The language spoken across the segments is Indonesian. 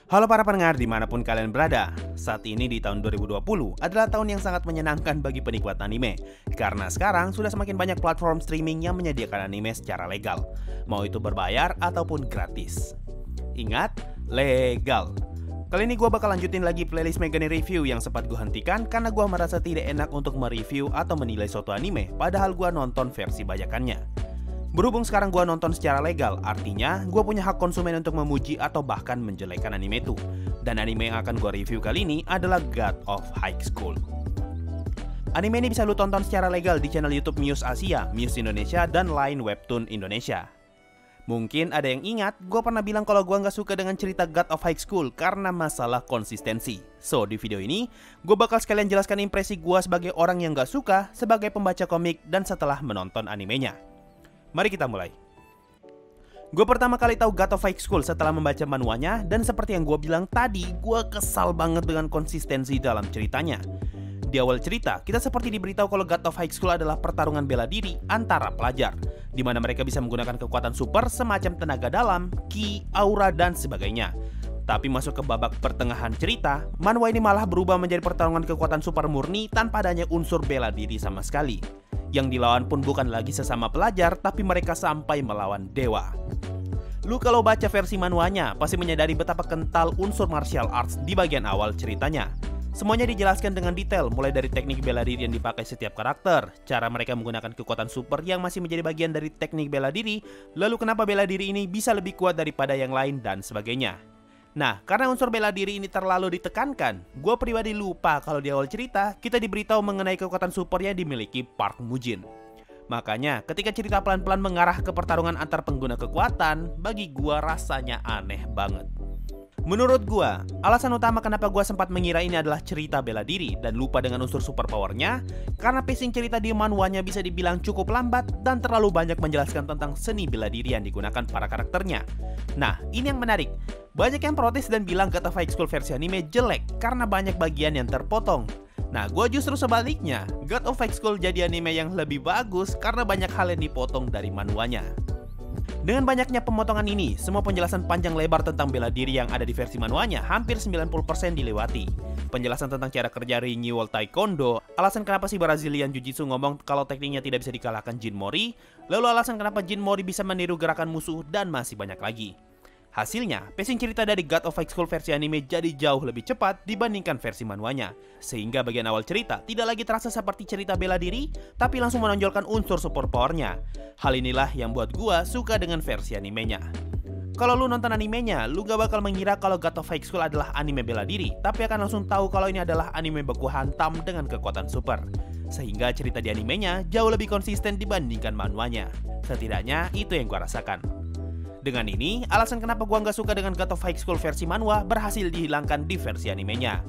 Halo para pendengar dimanapun kalian berada. Saat ini di tahun 2020 adalah tahun yang sangat menyenangkan bagi penikmat anime. Karena sekarang sudah semakin banyak platform streaming yang menyediakan anime secara legal, mau itu berbayar ataupun gratis. Ingat, legal. Kali ini gue bakal lanjutin lagi playlist Megane Review yang sempat gue hentikan karena gue merasa tidak enak untuk mereview atau menilai suatu anime, padahal gue nonton versi bajakannya. Berhubung sekarang gue nonton secara legal, artinya gue punya hak konsumen untuk memuji atau bahkan menjelekkan anime itu. Dan anime yang akan gue review kali ini adalah God of High School. Anime ini bisa lu tonton secara legal di channel YouTube Muse Asia, Muse Indonesia, dan Line Webtoon Indonesia. Mungkin ada yang ingat, gue pernah bilang kalau gue gak suka dengan cerita God of High School karena masalah konsistensi. So, di video ini, gue bakal sekalian jelaskan impresi gue sebagai orang yang gak suka, sebagai pembaca komik, dan setelah menonton animenya. Mari kita mulai. Gue pertama kali tahu God of High School setelah membaca manualnya, dan seperti yang gue bilang tadi, gue kesal banget dengan konsistensi dalam ceritanya. Di awal cerita, kita seperti diberitahu kalau God of High School adalah pertarungan bela diri antara pelajar, di mana mereka bisa menggunakan kekuatan super semacam tenaga dalam, ki, aura, dan sebagainya. Tapi masuk ke babak pertengahan cerita, manhwa ini malah berubah menjadi pertarungan kekuatan super murni tanpa adanya unsur bela diri sama sekali. Yang dilawan pun bukan lagi sesama pelajar, tapi mereka sampai melawan dewa. Lu kalau baca versi manualnya, pasti menyadari betapa kental unsur martial arts di bagian awal ceritanya. Semuanya dijelaskan dengan detail, mulai dari teknik bela diri yang dipakai setiap karakter, cara mereka menggunakan kekuatan super yang masih menjadi bagian dari teknik bela diri, lalu kenapa bela diri ini bisa lebih kuat daripada yang lain, dan sebagainya. Nah, karena unsur bela diri ini terlalu ditekankan, gue pribadi lupa kalau di awal cerita kita diberitahu mengenai kekuatan super yang dimiliki Park Mujin. Makanya, ketika cerita pelan-pelan mengarah ke pertarungan antar pengguna kekuatan, bagi gue rasanya aneh banget. Menurut gue, alasan utama kenapa gue sempat mengira ini adalah cerita bela diri dan lupa dengan unsur superpowernya, karena pacing cerita di manualnya bisa dibilang cukup lambat dan terlalu banyak menjelaskan tentang seni bela diri yang digunakan para karakternya. Nah, ini yang menarik. Banyak yang protes dan bilang God of High School versi anime jelek karena banyak bagian yang terpotong. Nah, gue justru sebaliknya. God of High School jadi anime yang lebih bagus karena banyak hal yang dipotong dari manualnya. Dengan banyaknya pemotongan ini, semua penjelasan panjang lebar tentang bela diri yang ada di versi manualnya hampir 90% dilewati. Penjelasan tentang cara kerja Ringi World Taekwondo, alasan kenapa si Brazilian Jiu-Jitsu ngomong kalau tekniknya tidak bisa dikalahkan Jin Mori, lalu alasan kenapa Jin Mori bisa meniru gerakan musuh, dan masih banyak lagi. Hasilnya, pacing cerita dari God of High School versi anime jadi jauh lebih cepat dibandingkan versi manualnya. Sehingga bagian awal cerita tidak lagi terasa seperti cerita bela diri, tapi langsung menonjolkan unsur superpowernya. Hal inilah yang buat gua suka dengan versi animenya. Kalau lu nonton animenya, lu gak bakal mengira kalau God of High School adalah anime bela diri, tapi akan langsung tahu kalau ini adalah anime beku hantam dengan kekuatan super. Sehingga cerita di animenya jauh lebih konsisten dibandingkan manualnya. Setidaknya itu yang gua rasakan. Dengan ini, alasan kenapa gua nggak suka dengan God of High School versi manhwa berhasil dihilangkan di versi animenya.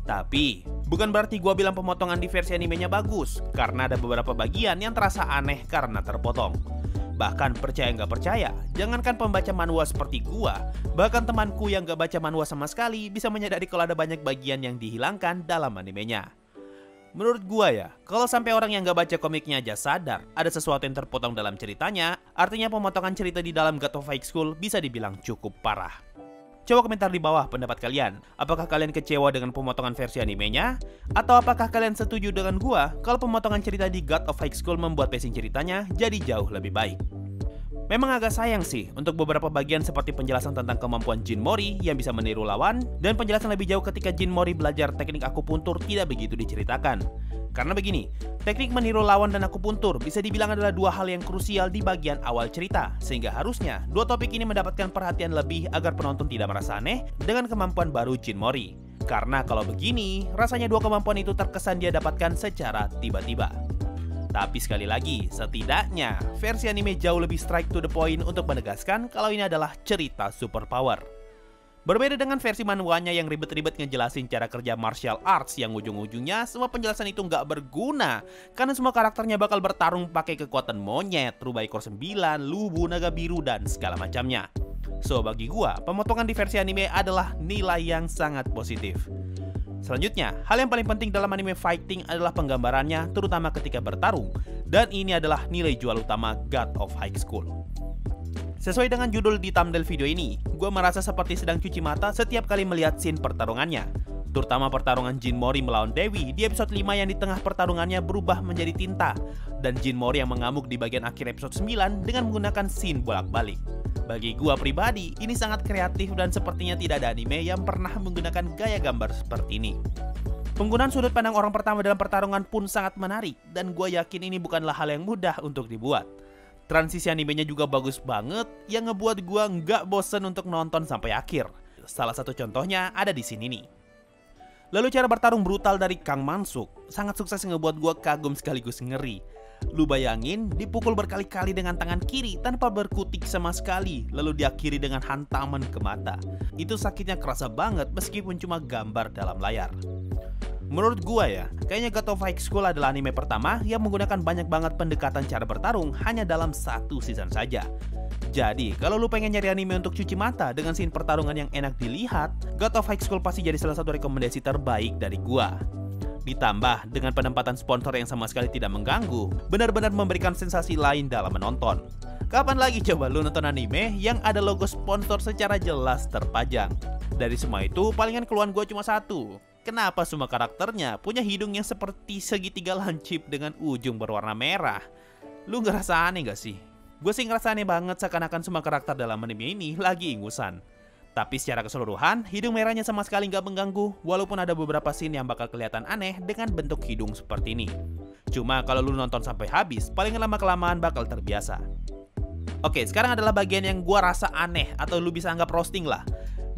Tapi, bukan berarti gua bilang pemotongan di versi animenya bagus, karena ada beberapa bagian yang terasa aneh karena terpotong. Bahkan percaya nggak percaya, jangankan pembaca manhwa seperti gua, bahkan temanku yang nggak baca manhwa sama sekali bisa menyadari kalau ada banyak bagian yang dihilangkan dalam animenya. Menurut gua ya, kalau sampai orang yang gak baca komiknya aja sadar ada sesuatu yang terpotong dalam ceritanya, artinya pemotongan cerita di dalam God of High School bisa dibilang cukup parah. Coba komentar di bawah pendapat kalian. Apakah kalian kecewa dengan pemotongan versi animenya? Atau apakah kalian setuju dengan gua kalau pemotongan cerita di God of High School membuat pacing ceritanya jadi jauh lebih baik? Memang agak sayang sih untuk beberapa bagian seperti penjelasan tentang kemampuan Jin Mori yang bisa meniru lawan, dan penjelasan lebih jauh ketika Jin Mori belajar teknik akupuntur tidak begitu diceritakan. Karena begini, teknik meniru lawan dan akupuntur bisa dibilang adalah dua hal yang krusial di bagian awal cerita, sehingga harusnya dua topik ini mendapatkan perhatian lebih agar penonton tidak merasa aneh dengan kemampuan baru Jin Mori. Karena kalau begini, rasanya dua kemampuan itu terkesan dia dapatkan secara tiba-tiba. Tapi sekali lagi, setidaknya versi anime jauh lebih straight to the point untuk menegaskan kalau ini adalah cerita superpower. Berbeda dengan versi manualnya yang ribet-ribet ngejelasin cara kerja martial arts yang ujung-ujungnya semua penjelasan itu nggak berguna karena semua karakternya bakal bertarung pakai kekuatan monyet, rubah ekor 9, lubu, naga biru, dan segala macamnya. So bagi gua, pemotongan di versi anime adalah nilai yang sangat positif. Selanjutnya, hal yang paling penting dalam anime fighting adalah penggambarannya, terutama ketika bertarung. Dan ini adalah nilai jual utama God of High School. Sesuai dengan judul di thumbnail video ini, gue merasa seperti sedang cuci mata setiap kali melihat scene pertarungannya. Terutama pertarungan Jin Mori melawan Dewi di episode 5 yang di tengah pertarungannya berubah menjadi tinta. Dan Jin Mori yang mengamuk di bagian akhir episode 9 dengan menggunakan scene bolak-balik. Bagi gua pribadi, ini sangat kreatif dan sepertinya tidak ada anime yang pernah menggunakan gaya gambar seperti ini. Penggunaan sudut pandang orang pertama dalam pertarungan pun sangat menarik, dan gua yakin ini bukanlah hal yang mudah untuk dibuat. Transisi animenya juga bagus banget, yang ngebuat gua nggak bosen untuk nonton sampai akhir. Salah satu contohnya ada di sini nih. Lalu cara bertarung brutal dari Kang Mansuk sangat sukses ngebuat gua kagum sekaligus ngeri. Lu bayangin dipukul berkali-kali dengan tangan kiri tanpa berkutik sama sekali, lalu diakhiri dengan hantaman ke mata. Itu sakitnya kerasa banget meskipun cuma gambar dalam layar. Menurut gua ya, kayaknya God of High School adalah anime pertama yang menggunakan banyak banget pendekatan cara bertarung hanya dalam satu season saja. Jadi, kalau lu pengen nyari anime untuk cuci mata dengan scene pertarungan yang enak dilihat, God of High School pasti jadi salah satu rekomendasi terbaik dari gua. Ditambah dengan penempatan sponsor yang sama sekali tidak mengganggu, benar-benar memberikan sensasi lain dalam menonton. Kapan lagi coba lu nonton anime yang ada logo sponsor secara jelas terpajang? Dari semua itu, palingan keluhan gua cuma satu. Kenapa semua karakternya punya hidung yang seperti segitiga lancip dengan ujung berwarna merah? Lu ngerasa aneh gak sih? Gue sih ngerasa aneh banget seakan-akan semua karakter dalam anime ini lagi ingusan. Tapi secara keseluruhan, hidung merahnya sama sekali nggak mengganggu, walaupun ada beberapa scene yang bakal kelihatan aneh dengan bentuk hidung seperti ini. Cuma kalau lu nonton sampai habis, paling lama-kelamaan bakal terbiasa. Oke, sekarang adalah bagian yang gue rasa aneh atau lu bisa anggap roasting lah.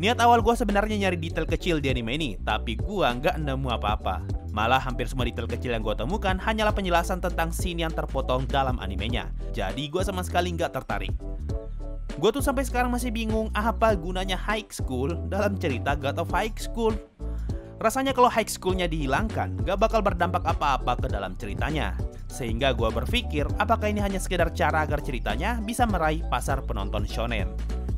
Niat awal gue sebenarnya nyari detail kecil di anime ini, tapi gue nggak nemu apa-apa. Malah hampir semua detail kecil yang gue temukan hanyalah penjelasan tentang scene yang terpotong dalam animenya. Jadi gue sama sekali nggak tertarik. Gue tuh sampai sekarang masih bingung apa gunanya high school dalam cerita God of High School. Rasanya kalau high schoolnya dihilangkan, gak bakal berdampak apa-apa ke dalam ceritanya. Sehingga gue berpikir, apakah ini hanya sekedar cara agar ceritanya bisa meraih pasar penonton shonen.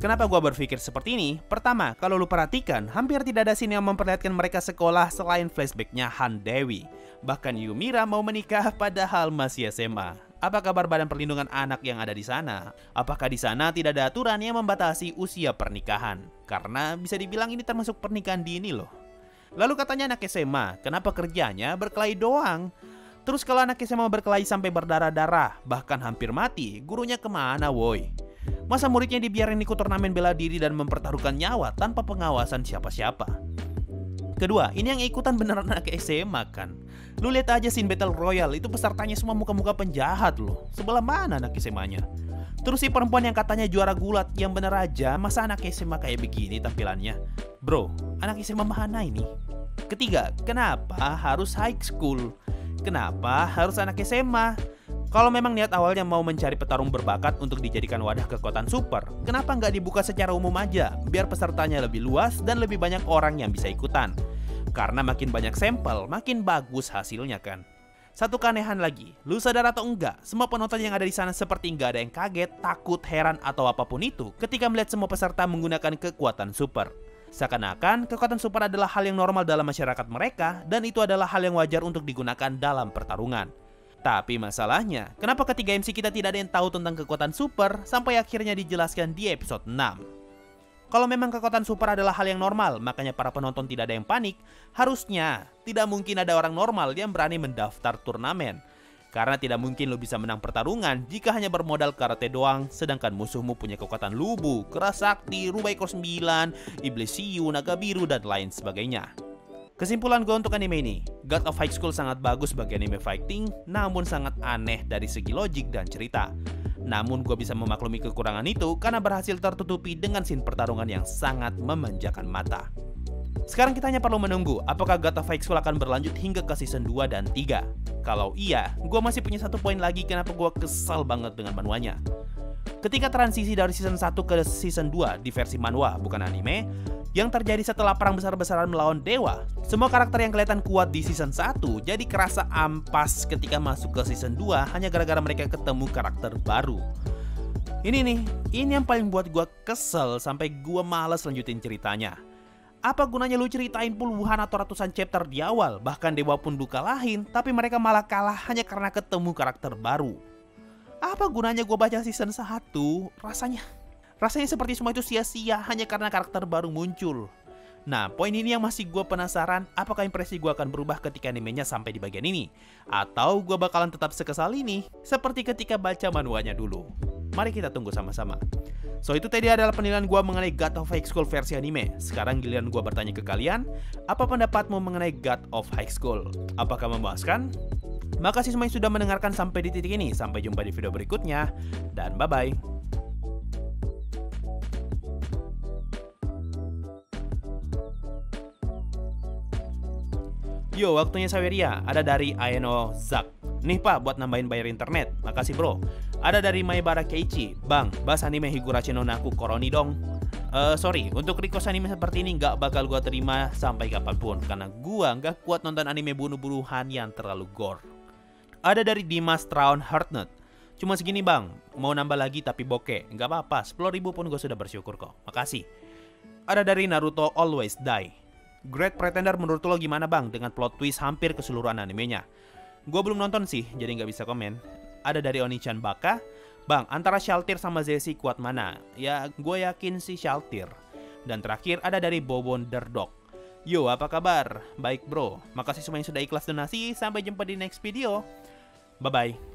Kenapa gue berpikir seperti ini? Pertama, kalau lu perhatikan, hampir tidak ada scene yang memperlihatkan mereka sekolah selain flashbacknya Han Dewi. Bahkan Yumira mau menikah padahal masih SMA. Apa kabar Badan Perlindungan Anak yang ada di sana? Apakah di sana tidak ada aturan yang membatasi usia pernikahan? Karena bisa dibilang ini termasuk pernikahan dini loh. Lalu katanya anak SMA, kenapa kerjanya berkelahi doang? Terus kalau anak SMA berkelahi sampai berdarah-darah, bahkan hampir mati, gurunya kemana woi? Masa muridnya dibiarin ikut turnamen bela diri dan mempertaruhkan nyawa tanpa pengawasan siapa-siapa? Kedua, ini yang ikutan beneran anak SMA kan? Lu lihat aja scene Battle Royale, itu pesertanya semua muka-muka penjahat loh. Sebelah mana anak SMA-nya? Terus si perempuan yang katanya juara gulat, yang bener aja, masa anak SMA kayak begini tampilannya? Bro, anak SMA mana ini? Ketiga, kenapa harus high school? Kenapa harus anak SMA? Kalau memang niat awalnya mau mencari petarung berbakat untuk dijadikan wadah kekuatan super, kenapa nggak dibuka secara umum aja, biar pesertanya lebih luas dan lebih banyak orang yang bisa ikutan? Karena makin banyak sampel, makin bagus hasilnya kan. Satu keanehan lagi, lu sadar atau enggak, semua penonton yang ada di sana seperti nggak ada yang kaget, takut, heran, atau apapun itu ketika melihat semua peserta menggunakan kekuatan super. Seakan-akan kekuatan super adalah hal yang normal dalam masyarakat mereka, dan itu adalah hal yang wajar untuk digunakan dalam pertarungan. Tapi masalahnya, kenapa ketiga MC kita tidak ada yang tahu tentang kekuatan super sampai akhirnya dijelaskan di episode 6? Kalau memang kekuatan super adalah hal yang normal, makanya para penonton tidak ada yang panik, harusnya tidak mungkin ada orang normal yang berani mendaftar turnamen. Karena tidak mungkin lo bisa menang pertarungan jika hanya bermodal karate doang, sedangkan musuhmu punya kekuatan lubu, keras sakti, Rubaiko 9, Iblis Siyu, Naga Biru, dan lain sebagainya. Kesimpulan gue untuk anime ini, God of High School sangat bagus bagi anime fighting, namun sangat aneh dari segi logik dan cerita. Namun gue bisa memaklumi kekurangan itu karena berhasil tertutupi dengan scene pertarungan yang sangat memanjakan mata. Sekarang kita hanya perlu menunggu apakah God of High School akan berlanjut hingga ke season 2 dan 3. Kalau iya, gue masih punya satu poin lagi kenapa gue kesal banget dengan manuanya. Ketika transisi dari season 1 ke season 2 di versi manhwa bukan anime, yang terjadi setelah perang besar-besaran melawan dewa, semua karakter yang kelihatan kuat di season 1 jadi kerasa ampas ketika masuk ke season 2 hanya gara-gara mereka ketemu karakter baru. Ini yang paling buat gue kesel sampai gue malas lanjutin ceritanya. Apa gunanya lu ceritain puluhan atau ratusan chapter di awal, bahkan dewa pun lu kalahin, tapi mereka malah kalah hanya karena ketemu karakter baru. Apa gunanya gue baca season 1? Rasanya seperti semua itu sia-sia hanya karena karakter baru muncul. Nah, poin ini yang masih gue penasaran, apakah impresi gue akan berubah ketika animenya sampai di bagian ini? Atau gue bakalan tetap sekesal ini, seperti ketika baca manualnya dulu? Mari kita tunggu sama-sama. So, itu tadi adalah penilaian gue mengenai God of High School versi anime. Sekarang giliran gue bertanya ke kalian, apa pendapatmu mengenai God of High School? Apakah memuaskan? Makasih semua yang sudah mendengarkan sampai di titik ini. Sampai jumpa di video berikutnya, dan bye-bye. Yo, waktunya Saweria. Ada dari Aeno Zak. Nih pak, buat nambahin bayar internet. Makasih bro. Ada dari Maibara Keiichi. Bang, bahas anime Higurashi no Naku Koroni dong. Sorry, untuk request anime seperti ini nggak bakal gua terima sampai kapanpun. Karena gua nggak kuat nonton anime bunuh-bunuhan yang terlalu gore. Ada dari Dimas Traun Hartnett. Cuma segini bang, mau nambah lagi tapi bokeh. Nggak apa-apa, 10.000 pun gue sudah bersyukur kok. Makasih. Ada dari Naruto Always Die. Great Pretender menurut lo gimana bang dengan plot twist hampir keseluruhan animenya? Gue belum nonton sih, jadi nggak bisa komen. Ada dari Onichan Baka. Bang, antara Shaltir sama Zeshi kuat mana? Ya, gue yakin sih Shaltir. Dan terakhir ada dari Bobon Derdok. Yo, apa kabar? Baik bro, makasih semua yang sudah ikhlas donasi. Sampai jumpa di next video. Bye-bye.